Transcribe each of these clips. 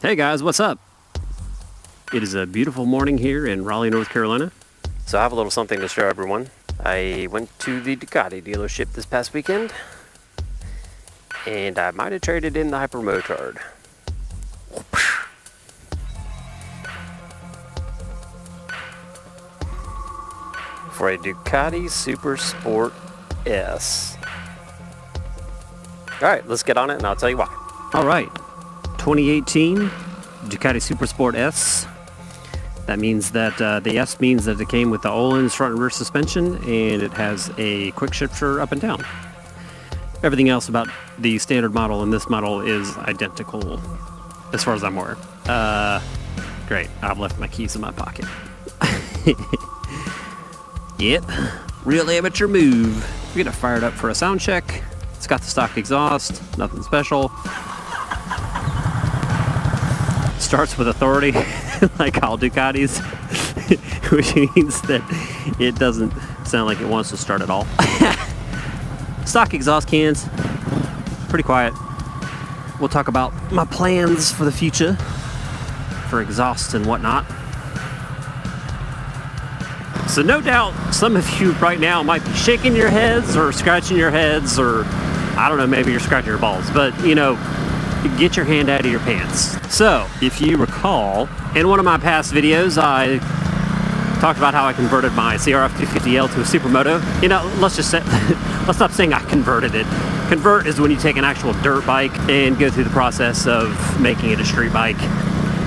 Hey guys, what's up? It is a beautiful morning here in Raleigh, North Carolina. So I have a little something to show everyone. I went to the Ducati dealership this past weekend, and I might have traded in the Hypermotard. For a Ducati SuperSport S. Alright, let's get on it and I'll tell you why. Alright, 2018 Ducati SuperSport S. That means that the S means that it came with the Öhlins front and rear suspension, and it has a quick shifter up and down. Everything else about the standard model and this model is identical as far as I'm aware. Great, I've left my keys in my pocket. Yep, real amateur move. We're gonna fire it up for a sound check. It's got the stock exhaust, nothing special. Starts with authority, like all Ducatis, which means that it doesn't sound like it wants to start at all. Stock exhaust cans, pretty quiet. We'll talk about my plans for the future, for exhaust and whatnot. So no doubt some of you right now might be shaking your heads or scratching your heads, or I don't know, maybe you're scratching your balls, but you know, get your hand out of your pants. So if you recall, in one of my past videos, I talked about how I converted my CRF 250L to a Supermoto. You know, let's just say, let's stop saying I converted it. Convert is when you take an actual dirt bike and go through the process of making it a street bike.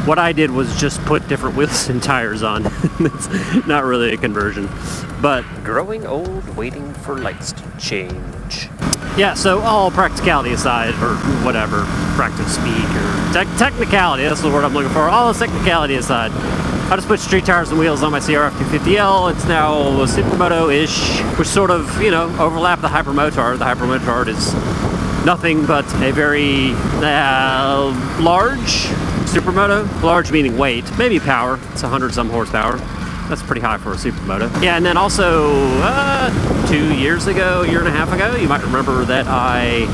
What I did was just put different wheels and tires on. It's not really a conversion, but growing old, waiting for lights to change. Yeah, so all practicality aside, or whatever, practice speak, or technicality, that's the word I'm looking for. All the technicality aside, I just put street tires and wheels on my CRF 250L. It's now a Supermoto-ish, which sort of, you know, overlap the Hypermotard. The Hypermotard is nothing but a very large Supermoto. Large meaning weight, maybe power. It's 100-some horsepower. That's pretty high for a Supermoto. Yeah, and then also 2 years ago, a year and a half ago, you might remember that I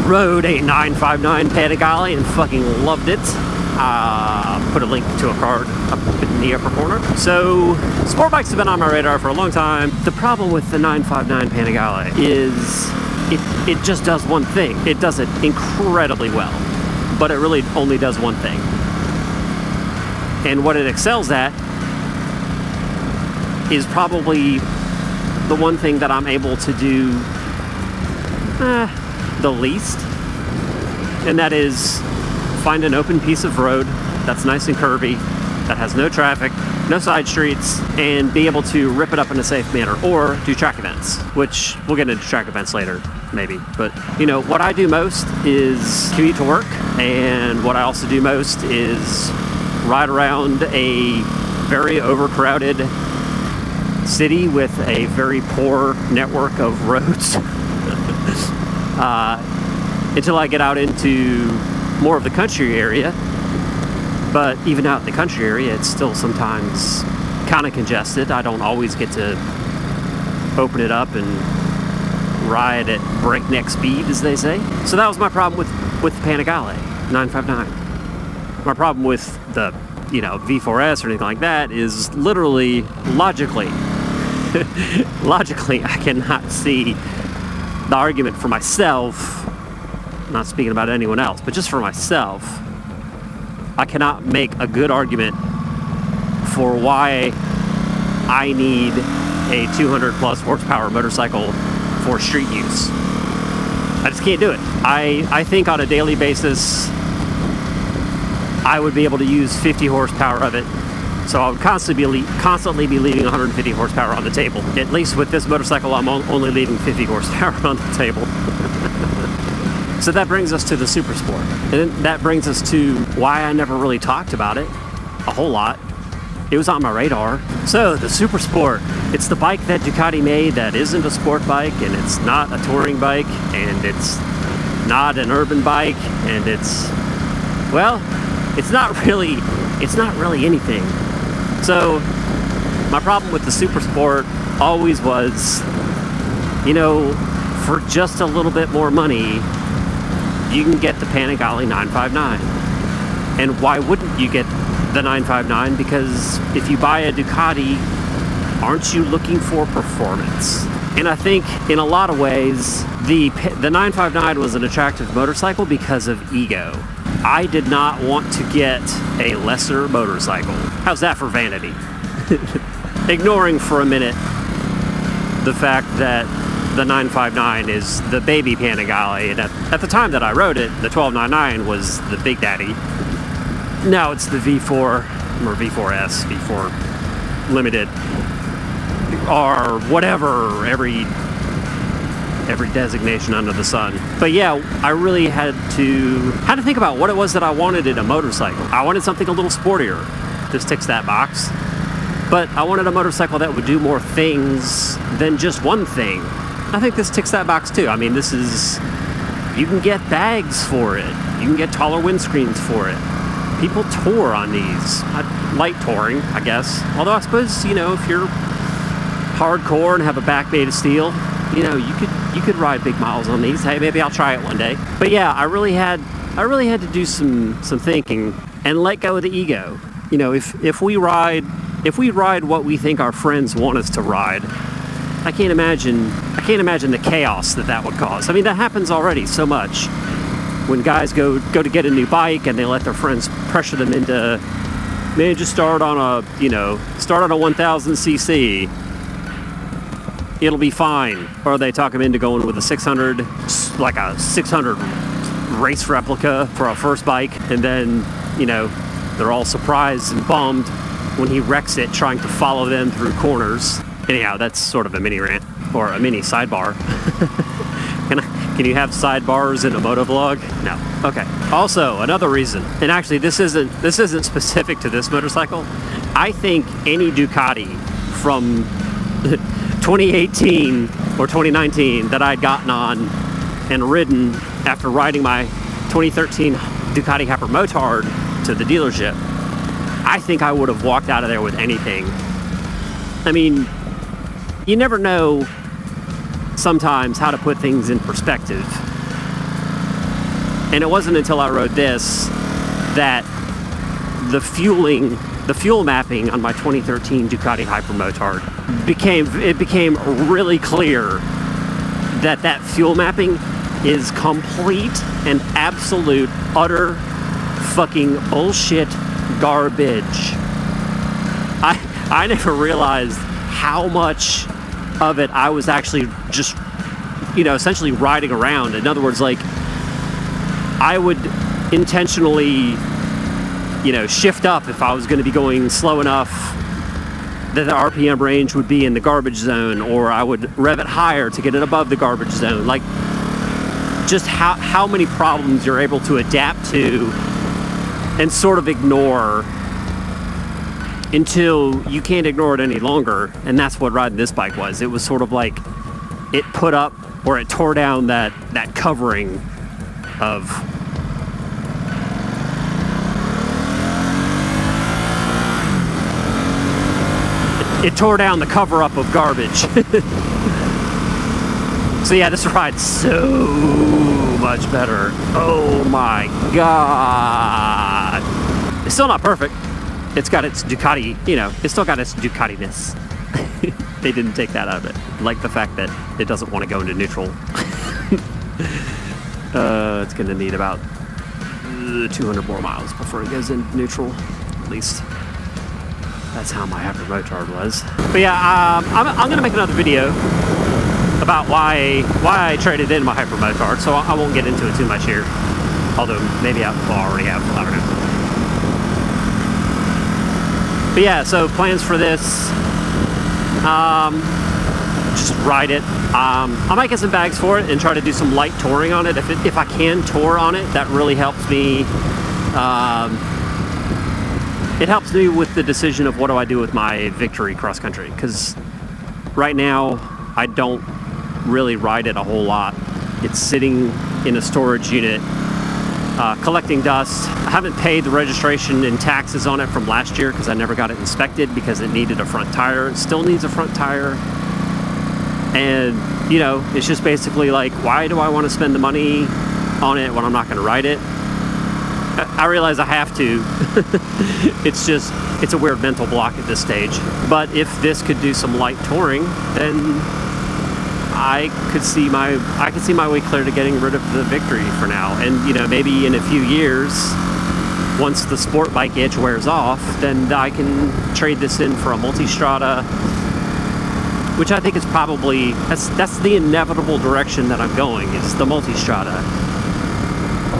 rode a 959 Panigale and fucking loved it. Put a link to a card up in the upper corner. So, sport bikes have been on my radar for a long time. The problem with the 959 Panigale is it just does one thing. It does it incredibly well, but it really only does one thing. And what it excels at is probably the one thing that I'm able to do the least, and that is find an open piece of road that's nice and curvy, that has no traffic, no side streets, and be able to rip it up in a safe manner, or do track events, which we'll get into track events later, maybe. But, you know, what I do most is commute to work, and what I also do most is ride around a very overcrowded city with a very poor network of roads until I get out into more of the country area. But even out in the country area, it's still sometimes kind of congested. I don't always get to open it up and ride at breakneck speed, as they say. So that was my problem with the Panigale 959. My problem with the, you know, V4S or anything like that is literally logically I cannot see the argument for myself. I'm not speaking about anyone else, but just for myself, I cannot make a good argument for why I need a 200 plus horsepower motorcycle for street use. I just can't do it. I think on a daily basis I would be able to use 50 horsepower of it. So I would constantly be leaving 150 horsepower on the table. At least with this motorcycle, I'm only leaving 50 horsepower on the table. So that brings us to the SuperSport. And then that brings us to why I never really talked about it a whole lot. It was on my radar. So the SuperSport, it's the bike that Ducati made that isn't a sport bike, and it's not a touring bike, and it's not an urban bike, and it's, well, it's not really anything. So my problem with the SuperSport always was, you know, for just a little bit more money, you can get the Panigale 959. And why wouldn't you get the 959? Because if you buy a Ducati, aren't you looking for performance? And I think in a lot of ways, the 959 was an attractive motorcycle because of ego. I did not want to get a lesser motorcycle. How's that for vanity? Ignoring for a minute the fact that the 959 is the baby Panigale, and at the time that I rode it, the 1299 was the big daddy. Now it's the V4 or V4S, V4 Limited, or whatever, every designation under the sun. But yeah, I really had to think about what it was that I wanted in a motorcycle. I wanted something a little sportier. This ticks that box. But I wanted a motorcycle that would do more things than just one thing. I think this ticks that box too. I mean, you can get bags for it. You can get taller windscreens for it. People tour on these. Light touring, I guess. Although I suppose, you know, if you're hardcore and have a back made of steel, you know, you could ride big miles on these. Hey, maybe I'll try it one day. But yeah, I really had to do some thinking and let go of the ego. You know, if we ride what we think our friends want us to ride, I can't imagine the chaos that would cause. I mean, that happens already so much. When guys go to get a new bike and they let their friends pressure them into, man, just start on a 1000 cc. It'll be fine. Or they talk them into going with a 600 race replica for a first bike, and then, you know, they're all surprised and bummed when he wrecks it trying to follow them through corners. Anyhow, that's sort of a mini rant, or a mini sidebar. Can you have sidebars in a motovlog? No. Okay. Also, another reason, and actually this isn't specific to this motorcycle. I think any Ducati from 2018 or 2019 that I'd gotten on and ridden after riding my 2013 Ducati Hypermotard to the dealership, I think I would have walked out of there with anything. I mean, you never know sometimes how to put things in perspective. And it wasn't until I rode this that the fuel mapping on my 2013 Ducati Hypermotard became really clear that fuel mapping is complete and absolute utter fucking bullshit garbage. I never realized how much of it I was actually just, you know, essentially riding around. In other words, like, I would intentionally, you know, shift up if I was going to be going slow enough that the RPM range would be in the garbage zone, or I would rev it higher to get it above the garbage zone. Like, just how many problems you're able to adapt to and sort of ignore until you can't ignore it any longer. And that's what riding this bike was. It was sort of like it put up, or it tore down that covering of it tore down the cover up of garbage. So yeah, this ride's so much better. Oh my god. It's still not perfect. It's got its Ducati, you know, it's still got its Ducati-ness. They didn't take that out of it. Like the fact that it doesn't want to go into neutral. It's going to need about 200 more miles before it goes into neutral, at least. That's how my Hypermotard was. But yeah, I'm going to make another video about why I traded in my Hypermotard, so I won't get into it too much here. Although maybe I already have, I don't know. But yeah, so plans for this, just ride it. I might get some bags for it and try to do some light touring on it. If I can tour on it, that really helps me. It helps me with the decision of what do I do with my Victory cross country, because right now I don't really ride it a whole lot. It's sitting in a storage unit, collecting dust. I haven't paid the registration and taxes on it from last year because I never got it inspected because it needed a front tire. It still needs a front tire. And, you know, it's just basically like, why do I want to spend the money on it when I'm not going to ride it? I realize I have to. It's just, it's a weird mental block at this stage. But if this could do some light touring, then I could see my way clear to getting rid of the Victory for now. And you know, maybe in a few years, once the sport bike itch wears off, then I can trade this in for a Multistrada, which I think is probably, that's the inevitable direction that I'm going, is the Multistrada.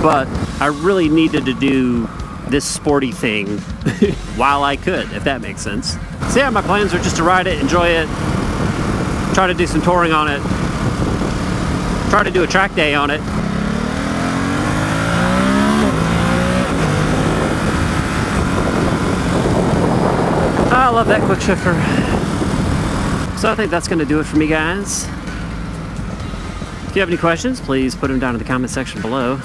But I really needed to do this sporty thing while I could, if that makes sense. So yeah, my plans are just to ride it, enjoy it, try to do some touring on it, try to do a track day on it. I love that quick shifter. So I think that's going to do it for me, guys. If you have any questions, please put them down in the comment section below.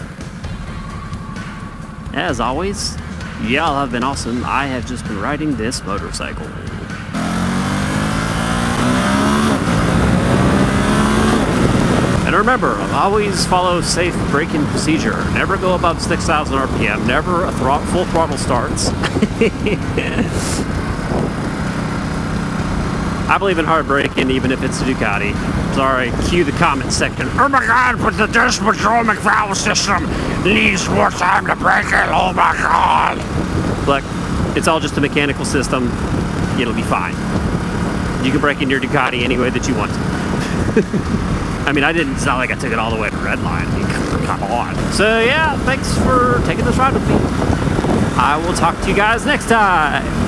As always, y'all have been awesome. I have just been riding this motorcycle. And remember, always follow safe braking procedure. Never go above 6,000 RPM. Never a full throttle starts. I believe in hard braking, even if it's a Ducati. Sorry, cue the comment section. Oh my god, but the disc patrolman valve system needs more time to brake it. Oh my god. Look, it's all just a mechanical system. It'll be fine. You can brake in your Ducati any way that you want to. I mean, it's not like I took it all the way to red line. I mean, come on. So yeah, thanks for taking this ride with me. I will talk to you guys next time.